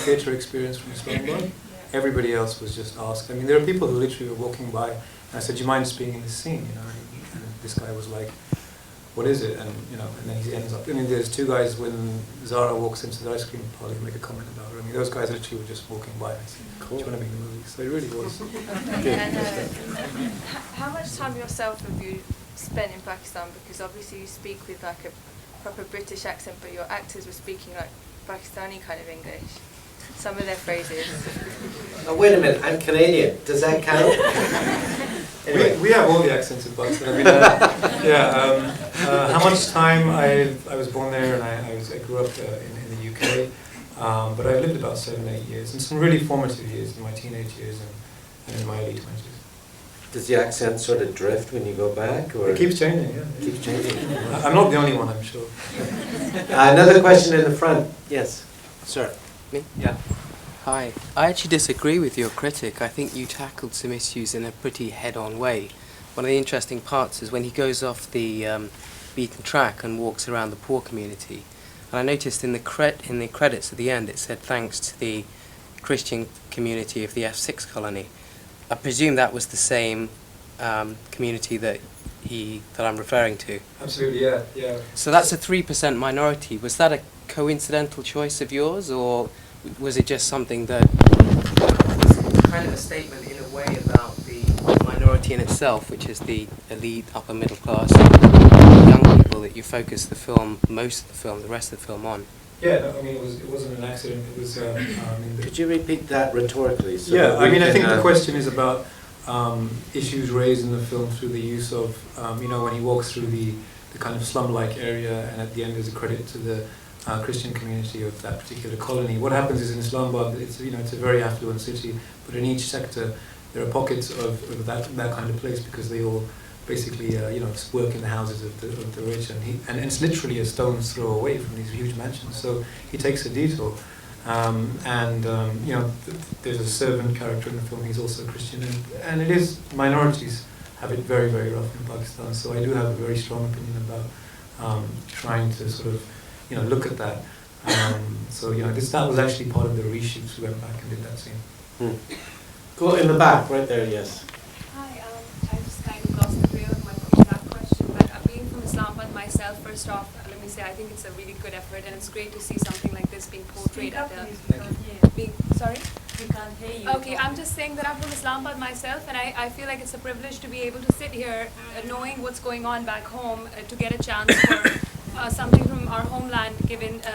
theatre experience from Islamabad. Everybody else was just asked. I mean, there are people who literally were walking by, and I said, "Do you mind just being in this scene?" You know, and this guy was like, "What is it?" And you know, and then he ends up. I mean, there's two guys when Zara walks into the ice cream parlor and make a comment about her. I mean, those guys literally were just walking by. And I said, "Cool. Do you want to be in the movie?" So it really was. And how much time yourself have you spent in Pakistan? Because obviously you speak with like a proper British accent, but your actors were speaking like Pakistani kind of English. Some of their phrases. Oh, wait a minute, I'm Canadian. Does that count? Anyway. We have all the accents in Pakistan. I mean, how much time I was born there, and I grew up in the UK, but I've lived about 7-8 years, and some really formative years in my teenage years and in my early 20s. Does the accent sort of drift when you go back, or it keeps changing? Yeah, it keeps changing. I'm not the only one, I'm sure. Another question in the front. Yes, sir. Me? Yeah. Hi. I actually disagree with your critic. I think you tackled some issues in a pretty head-on way. One of the interesting parts is when he goes off the beaten track and walks around the poor community. And I noticed in the credits at the end it said thanks to the Christian community of the F6 colony. I presume that was the same community that I'm referring to. Absolutely, yeah, yeah. So that's a 3% minority. Was that a coincidental choice of yours, or was it just something that was kind of a statement in a way about the minority in itself, which is the elite, upper middle class, young people that you focus the film, most of the film, the rest of the film on? Yeah, no, I mean, it wasn't an accident. It was. Could you repeat that rhetorically? So yeah, I mean, I think the question is about issues raised in the film through the use of, you know, when he walks through the kind of slum-like area, and at the end there's a credit to the Christian community of that particular colony. What happens is in Islamabad, it's a very affluent city, but in each sector there are pockets of that kind of place because they all basically work in the houses of the rich, and it's literally a stone's throw away from these huge mansions. So he takes a detour, there's a servant character in the film. He's also a Christian, and it is minorities have it very, very rough in Pakistan. So I do have a very strong opinion about trying to sort of look at that. That was actually part of the reshoots. We went back and did that scene. Cool, in the back, right there, yes. Hi, I just kind of lost the trail of my back question, but being from Islamabad myself, first off, let me say I think it's a really good effort, and it's great to see something like this being portrayed at the... Sorry? We can't hear you. Okay, I'm just saying that I'm from Islamabad myself, and I feel like it's a privilege to be able to sit here knowing what's going on back home, to get a chance for something from our homeland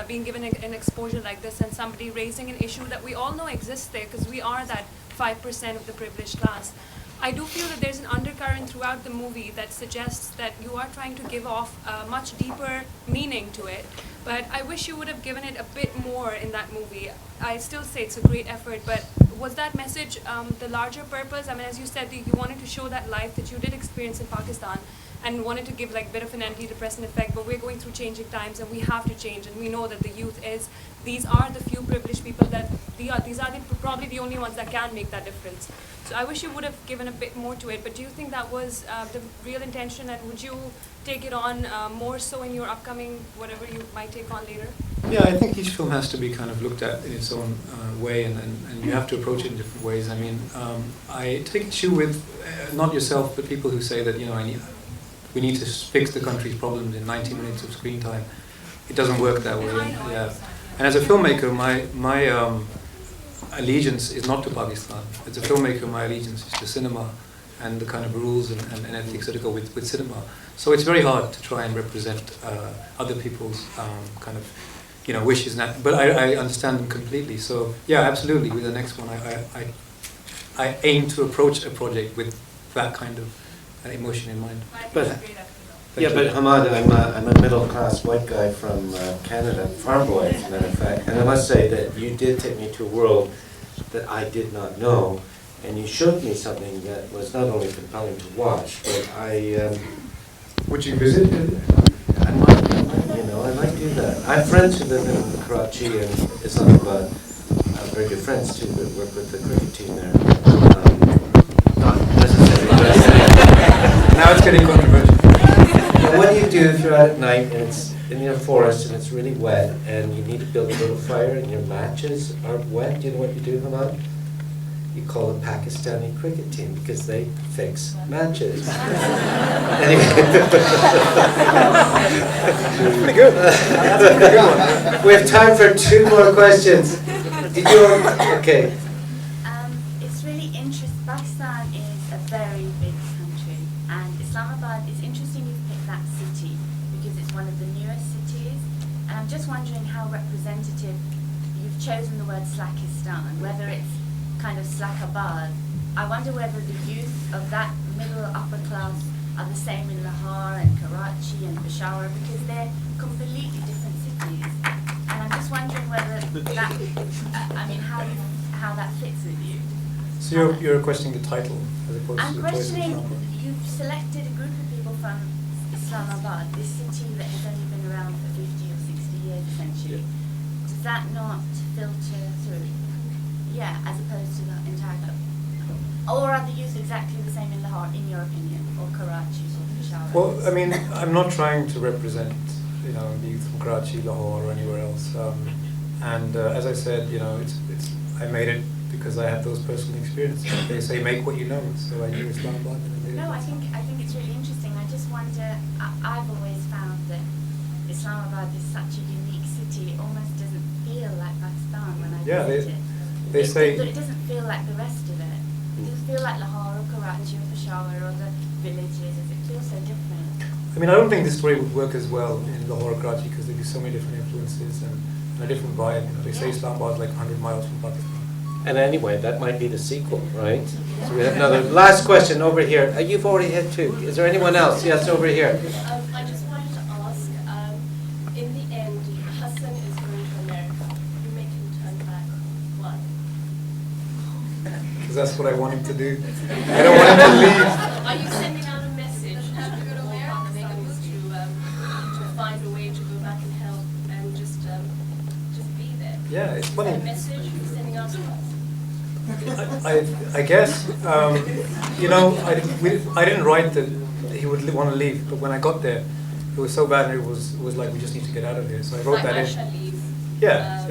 being given an exposure like this, and somebody raising an issue that we all know exists there because we are that 5% of the privileged class. I do feel that there's an undercurrent throughout the movie that suggests that you are trying to give off a much deeper meaning to it, but I wish you would have given it a bit more in that movie. I still say it's a great effort, but was that message the larger purpose? I mean, as you said, you wanted to show that life that you did experience in Pakistan and wanted to give like a bit of an antidepressant effect, but we're going through changing times and we have to change, and we know that the youth these are the few privileged people that these are probably the only ones that can make that difference. So I wish you would have given a bit more to it, but do you think that was the real intention, and would you take it on more so in your upcoming, whatever you might take on later? Yeah, I think each film has to be kind of looked at in its own way, and you have to approach it in different ways. I mean, I take issue with, not yourself, but people who say that, we need to fix the country's problems in 90 minutes of screen time. It doesn't work that way. Yeah. And as a filmmaker, my allegiance is not to Pakistan. As a filmmaker, my allegiance is to cinema and the kind of rules and ethics that go with cinema. So it's very hard to try and represent other people's kind of wishes. But I understand them completely. So yeah, absolutely. With the next one, I aim to approach a project with that kind of emotion in mind. But Hammad, I'm a middle-class white guy from Canada, farm boy, as a matter of fact, and I must say that you did take me to a world that I did not know, and you showed me something that was not only compelling to watch, but Would you visit? I might do that. I have friends who live in Karachi and Islamabad, very good friends too, that work with the cricket team there. Not necessarily. Now it's getting controversial. What do you do if you're out at night and it's in in a forest and it's really wet and you need to build a little fire and your matches are wet, do you know what you do, Hammad? You call the Pakistani cricket team because they fix matches. Anyway. Pretty good. That's a pretty good one. We have time for 2 more questions. Did you? Okay. It's really interesting. Pakistan is a very big country, and Islamabad is interesting you've picked that city because it's one of the newest cities. And I'm just wondering how representative you've chosen the word Slackistan, whether it's kind of Slackabad. I wonder whether the youth of that middle upper class are the same in Lahore and Karachi and Peshawar because they're completely different cities. And I'm just wondering whether that, how that fits with you. So you're questioning the title as opposed I'm to the choice of questioning, Islamabad. you've selected a group of people from Islamabad, this city that has only been around for 50 or 60 years essentially. Does that not filter through? Yeah, as opposed to the entire club. Or are the youth exactly the same in Lahore, in your opinion, or Karachi or Peshawar? Well, I mean, I'm not trying to represent, the youth from Karachi, Lahore, or anywhere else. As I said, I made it because I had those personal experiences. They say make what you know, so I knew Islamabad. And I made No, it. I think it's really interesting. I just wonder. I've always found that Islamabad is such a unique city. It almost doesn't feel like Pakistan when I visit it. They say it doesn't feel like the rest of it. It doesn't feel like Lahore or Karachi or Peshawar or the villages. It feels so different. I mean, I don't think this story would work as well in Lahore or Karachi because there'd be so many different influences and a different vibe. They say Islamabad is like 100 miles from Pakistan. And anyway, that might be the sequel, right? So we have another last question over here. You've already had 2. Is there anyone else? Yes, over here. I just wanted to ask, in the end, Hassan is going to America. You make him turn back. Why? Because that's what I want him to do. I don't want him to leave. Are you sending out a message to all Pakistanis to find a way to go back and help and just be there? Yeah, it's Is funny. that a message you're sending out to us? I guess, I didn't write that he would want to leave, but when I got there, it was so bad and it was like, we just need to get out of here. So I wrote that in. Like Asha leave. Yeah.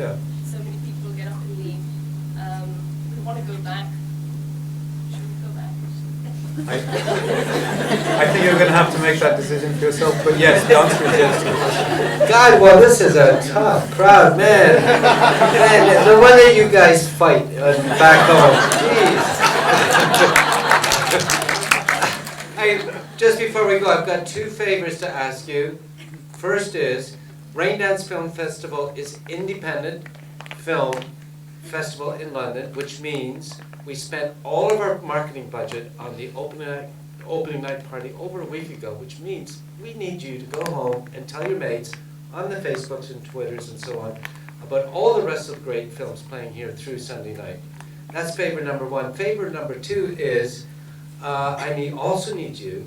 So many people get up and leave. We want to go back. Should we go back? I think you're going to have to make that decision for yourself, but yes, the answer is yes. God, well, this is a tough crowd, man. Man, no wonder you guys fight back home. Jeez. Just before we go, I've got 2 favors to ask you. First is, Raindance Film Festival is independent film festival in London, which means we spent all of our marketing budget on the opening night party over a week ago, which means we need you to go home and tell your mates on the Facebooks and Twitters and so on about all the rest of the great films playing here through Sunday night. That's favor number 1. Favor number 2 is I also need you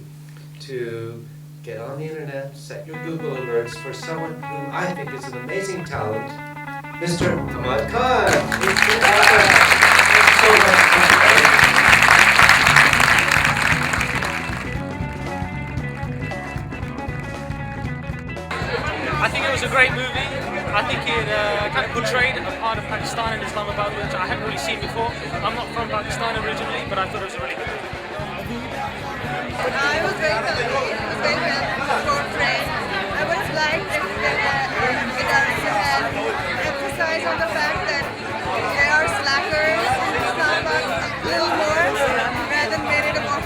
to get on the internet, set your Google alerts for someone who I think is an amazing talent, Mr. Hammad Khan. Thank you so much. I think it was a great movie. I think it kind of portrayed a part of Pakistan and Islamabad, which I hadn't really seen before. I'm not from Pakistan originally, but I thought it was a really good movie. I was very happy. It was very well portrayed. I would have liked if the director had emphasized on the fact that there are slackers in Islamabad a little more rather than made it about.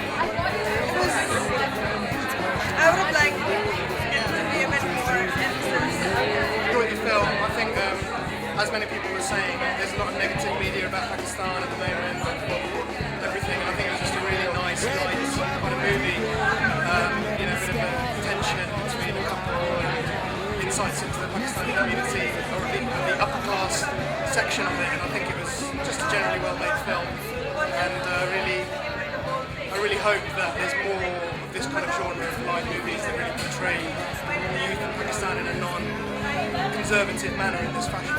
I would have liked it to be a bit more emphasis. Enjoyed the film. I think, as many people were saying, there's a lot of negative media about Pakistan at the moment and everything. I think it was just a really nice, light kind of movie. A bit of a tension between a couple and insights into the Pakistani community, or the upper class section of it. And I think it was just a generally well-made film. And I really hope that there's more of this kind of genre of live movies that really portray the youth of Pakistan in a non-conservative manner in this fashion.